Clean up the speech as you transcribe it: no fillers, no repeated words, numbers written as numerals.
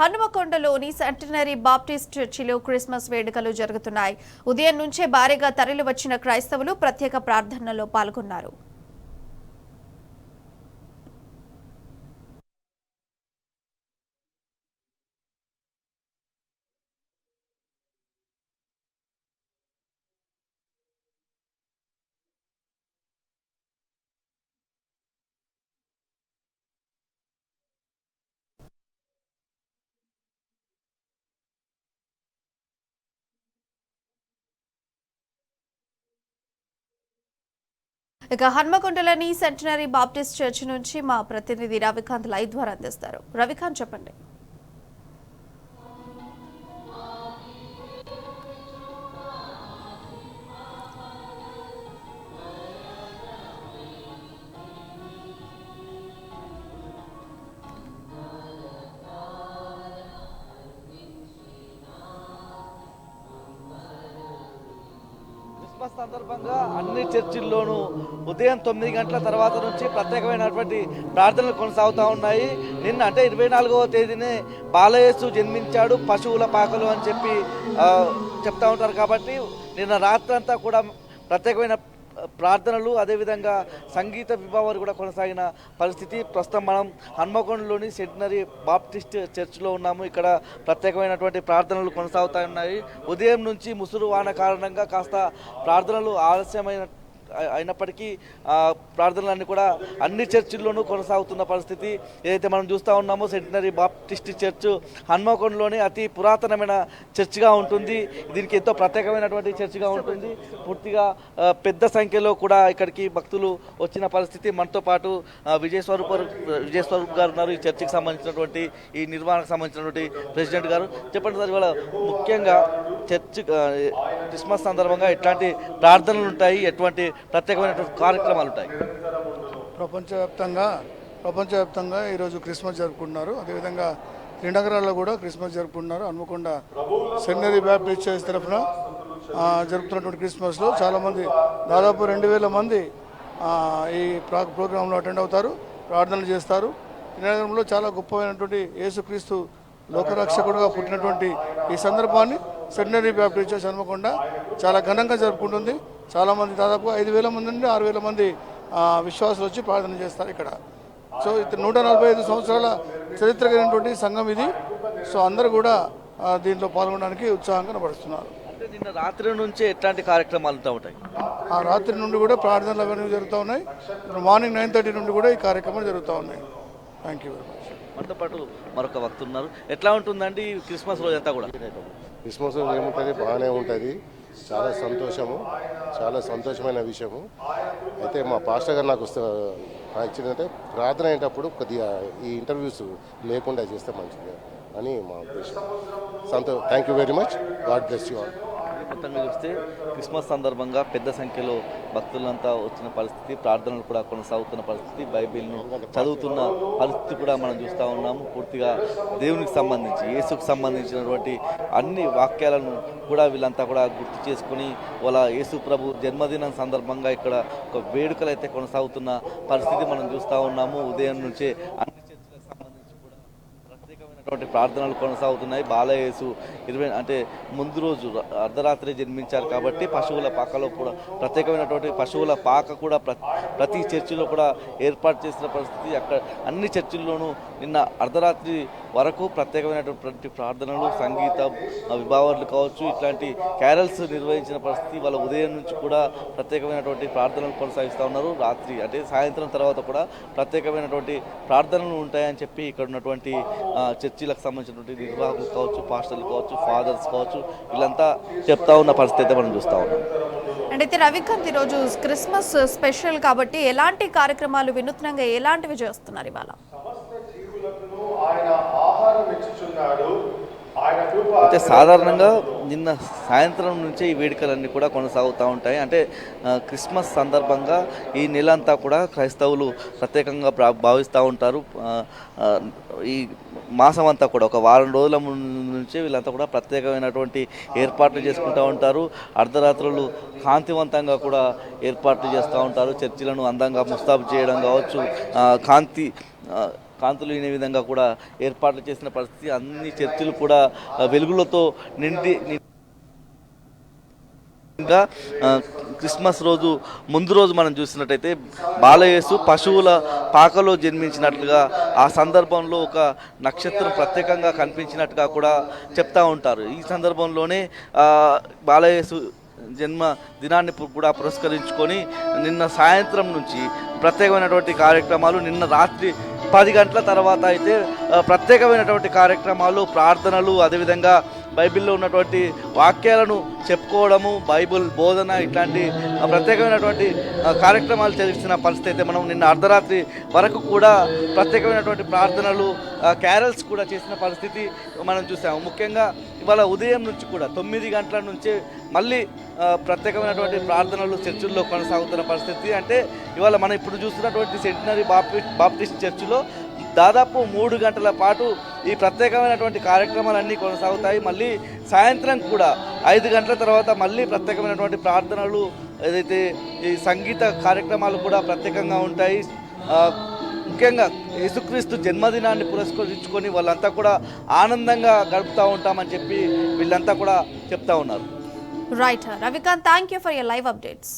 హనుమకొండలోని centenary Baptist చర్చిలో Christmas వేడుకలు జరుగుతున్నాయి. ఉదయం నుంచే భారీగా తరలి వచ్చిన క్రైస్తవులు ప్రత్యేక ప్రార్థనలో పాల్గొన్నారు. ఇక హన్మకొండలోని సెంటనరీ బాప్టిస్ట్ చర్చ్ నుంచి మా ప్రతినిధి రవికాంత్ లైవ్ ద్వారా అందిస్తారు. రవికాంత్, చెప్పండి. క్రిస్మస్ సందర్భంగా అన్ని చర్చిల్లోనూ ఉదయం 9 గంటల తర్వాత నుంచి ప్రత్యేకమైనటువంటి ప్రార్థనలు కొనసాగుతూ ఉన్నాయి. నిన్న అంటే 24వ తేదీనే బాలయేసు జన్మించాడు పశువుల పాకలు అని చెప్పి చెప్తా ఉంటారు. కాబట్టి నిన్న రాత్రంతా కూడా ప్రత్యేకమైన ప్రార్థనలు, అదేవిధంగా సంగీత విభావాలు కూడా కొనసాగిన పరిస్థితి. ప్రస్తుతం మనం హన్మకొండలోని సెంటనరీ బాప్టిస్ట్ చర్చ్లో ఉన్నాము. ఇక్కడ ప్రత్యేకమైనటువంటి ప్రార్థనలు కొనసాగుతూ ఉన్నాయి. ఉదయం నుంచి ముసురు వాన కారణంగా కాస్త ప్రార్థనలు ఆలస్యమైన అయినప్పటికీ ప్రార్థనలన్నీ కూడా అన్ని చర్చిల్లోనూ కొనసాగుతున్న పరిస్థితి. ఏదైతే మనం చూస్తూ ఉన్నామో సెంటనరీ బాప్టిస్ట్ చర్చ్ హన్మకొండలోని అతి పురాతనమైన చర్చిగా ఉంటుంది. దీనికి ఎంతో ప్రత్యేకమైనటువంటి చర్చిగా ఉంటుంది. పూర్తిగా పెద్ద సంఖ్యలో కూడా ఇక్కడికి భక్తులు వచ్చిన పరిస్థితి. మనతో పాటు విజయస్వరూప్ గారు ఉన్నారు, ఈ చర్చికి సంబంధించినటువంటి ఈ నిర్వహణకు సంబంధించినటువంటి ప్రెసిడెంట్ గారు. చెప్పండి సార్, ఇవాళ ముఖ్యంగా చర్చ్ క్రిస్మస్ సందర్భంగా ఎట్లాంటి ప్రార్థనలు ఉంటాయి, ఎటువంటి ప్రత్యేకమైన కార్యక్రమాలు ఉంటాయి? ప్రపంచవ్యాప్తంగా ఈరోజు క్రిస్మస్ జరుపుకుంటున్నారు. అదేవిధంగా శ్రీనగరాల్లో కూడా క్రిస్మస్ జరుపుకుంటున్నారు. హన్మకొండ సెంటనరీ బాప్టిస్ట్ చర్చ్ తరఫున జరుపుతున్నటువంటి క్రిస్మస్లో చాలామంది, దాదాపు 2000 మంది ఈ ప్రోగ్రాంలో అటెండ్ అవుతారు, ప్రార్థనలు చేస్తారు. శ్రీనగరంలో చాలా గొప్పమైనటువంటి యేసుక్రీస్తు లోకరక్షకుడుగా పుట్టినటువంటి ఈ సందర్భాన్ని సెంటనరీ బాప్టిస్ట్ చర్చ్ హన్మకొండ చాలా ఘనంగా జరుపుకుంటుంది. చాలామంది, దాదాపు 5000 మంది నుండి 6000 మంది విశ్వాసులు వచ్చి ప్రార్థన చేస్తారు ఇక్కడ. సో 145 సంవత్సరాల చరిత్ర కలిగినటువంటి సంఘం ఇది. సో అందరూ కూడా దీంట్లో పాల్గొనడానికి ఉత్సాహంగా కనబడుతున్నారు. అంటే నిన్న రాత్రి నుంచి ఎట్లాంటి కార్యక్రమాలు ఉంటాయి? ఆ రాత్రి నుండి కూడా ప్రార్థనలు అవన్నీ జరుగుతూ ఉన్నాయి. ఇప్పుడు మార్నింగ్ 9:30 నుండి కూడా ఈ కార్యక్రమాలు జరుగుతూ ఉన్నాయి. Thank you very much. మనతో పాటు మరొక వక్త ఉన్నారు. ఎట్లా ఉంటుందండి ఈ క్రిస్మస్ రోజు అంతా కూడా? క్రిస్మస్ రోజు ఏముంటుంది, బాగానే ఉంటుంది. చాలా సంతోషము, చాలా సంతోషమైన విషయము. అయితే మా పాస్టర్ గారు నాకు యాక్చువల్లీ అంటే ప్రార్థన అయ్యేటప్పుడు కొద్దిగా ఈ ఇంటర్వ్యూస్ లేకుండా చేస్తే మంచిది అని మా ఉద్దేశం. Thank you very much. God bless you all. మొత్తంగా చూస్తే క్రిస్మస్ సందర్భంగా పెద్ద సంఖ్యలో భక్తులంతా వచ్చిన పరిస్థితి, ప్రార్థనలు కూడా కొనసాగుతున్న పరిస్థితి, బైబిల్ను చదువుతున్న పరిస్థితి కూడా మనం చూస్తూ ఉన్నాము. పూర్తిగా దేవునికి సంబంధించి, యేసుకు సంబంధించినటువంటి అన్ని వాక్యాలను కూడా వీళ్ళంతా కూడా గుర్తు చేసుకుని వాళ్ళ యేసు ప్రభు జన్మదినం సందర్భంగా ఇక్కడ ఒక వేడుకలు అయితే కొనసాగుతున్న పరిస్థితి మనం చూస్తూ ఉన్నాము. ఉదయం నుంచే అన్ని చర్చలకు సంబంధించి కూడా ప్రత్యేకమైనటువంటి ప్రార్థనలు కొనసాగుతున్నాయి. బాలయేసు అంటే ముందు రోజు అర్ధరాత్రి జన్మించారు కాబట్టి పశువుల పాకలో కూడా ప్రత్యేకమైనటువంటి పశువుల పాక కూడా ప్రతి చర్చిలో కూడా ఏర్పాటు చేసిన పరిస్థితి. అక్కడ అన్ని చర్చిల్లోనూ నిన్న అర్ధరాత్రి వరకు ప్రత్యేకమైనటువంటి ప్రార్థనలు, సంగీత విభావాలు కావచ్చు, ఇట్లాంటి క్యారల్స్ నిర్వహించిన పరిస్థితి. వాళ్ళ ఉదయం నుంచి కూడా ప్రత్యేకమైనటువంటి ప్రార్థనలు కొనసాగిస్తూ ఉన్నారు. రాత్రి అంటే సాయంత్రం తర్వాత కూడా ప్రత్యేకమైనటువంటి ప్రార్థనలు ఉంటాయని చెప్పి ఇక్కడ ఉన్నటువంటి చర్చిలకు సంబంధించినటువంటి నిర్వాహకులు కావచ్చు, పాస్టర్లు కావచ్చు, ఫాదర్స్ కావచ్చు, వీళ్ళంతా చెప్తా ఉన్న పరిస్థితి అయితే మనం చూస్తూ ఉన్నాం. అండ్ అయితే రవికాంత్, ఈరోజు క్రిస్మస్ స్పెషల్ కాబట్టి ఎలాంటి కార్యక్రమాలు వినూత్నంగా ఎలాంటివి చేస్తున్నారు ఇవాళ? అయితే సాధారణంగా నిన్న సాయంత్రం నుంచే ఈ వేడుకలన్నీ కూడా కొనసాగుతూ ఉంటాయి. అంటే క్రిస్మస్ సందర్భంగా ఈ నెలంతా కూడా క్రైస్తవులు ప్రత్యేకంగా భావిస్తూ ఉంటారు. ఈ మాసం అంతా కూడా ఒక వారం రోజుల నుంచే వీళ్ళంతా కూడా ప్రత్యేకమైనటువంటి ఏర్పాట్లు చేసుకుంటూ ఉంటారు. అర్ధరాత్రులు కాంతివంతంగా కూడా ఏర్పాట్లు చేస్తూ ఉంటారు. చర్చిలను అందంగా ముస్తాబు చేయడం కావచ్చు, కాంతి కాంతులు లేని విధంగా కూడా ఏర్పాట్లు చేసిన పరిస్థితి. అన్ని చర్చిలు కూడా వెలుగులతో నిండి ఇంకా క్రిస్మస్ రోజు ముందు రోజు మనం చూసినట్టయితే బాలయేసు పశువుల పాకలో జన్మించినట్లుగా ఆ సందర్భంలో ఒక నక్షత్రం ప్రత్యేకంగా కనిపించినట్టుగా కూడా చెప్తా ఉంటారు. ఈ సందర్భంలోనే బాలయేసు జన్మ దినాన్ని కూడా పురస్కరించుకొని నిన్న సాయంత్రం నుంచి ప్రత్యేకమైనటువంటి కార్యక్రమాలు, నిన్న రాత్రి 10 గంటల తర్వాత అయితే ప్రత్యేకమైనటువంటి కార్యక్రమాలు, ప్రార్థనలు, అదేవిధంగా బైబిల్లో ఉన్నటువంటి వాక్యాలను చెప్పుకోవడము, బైబిల్ బోధన, ఇట్లాంటి ప్రత్యేకమైనటువంటి కార్యక్రమాలు చేసిన పరిస్థితి అయితే మనం నిన్న అర్ధరాత్రి వరకు కూడా ప్రత్యేకమైనటువంటి ప్రార్థనలు, క్యారల్స్ కూడా చేసిన పరిస్థితి మనం చూసాము. ముఖ్యంగా ఇవాళ ఉదయం నుంచి కూడా 9 గంటల నుంచి మళ్ళీ ప్రత్యేకమైనటువంటి ప్రార్థనలు చర్చిల్లో కొనసాగుతున్న పరిస్థితి. అంటే ఇవాళ మనం ఇప్పుడు చూస్తున్నటువంటి సెంటినరీ బాప్టిస్ట్ చర్చిలో దాదాపు 3 గంటల పాటు ఈ ప్రత్యేకమైనటువంటి కార్యక్రమాలన్నీ కొనసాగుతాయి. మళ్ళీ సాయంత్రం కూడా 5 గంటల తర్వాత మళ్ళీ ప్రత్యేకమైనటువంటి ప్రార్థనలు, ఏదైతే ఈ సంగీత కార్యక్రమాలు కూడా ప్రత్యేకంగా ఉంటాయి. ముఖ్యంగా యేసుక్రీస్తు జన్మదినాన్ని పురస్కరించుకొని వాళ్ళంతా కూడా ఆనందంగా గడుపుతూ ఉంటామని చెప్పి వీళ్ళంతా కూడా చెప్తా ఉన్నారు. Right Ravikant, thank you for your live updates.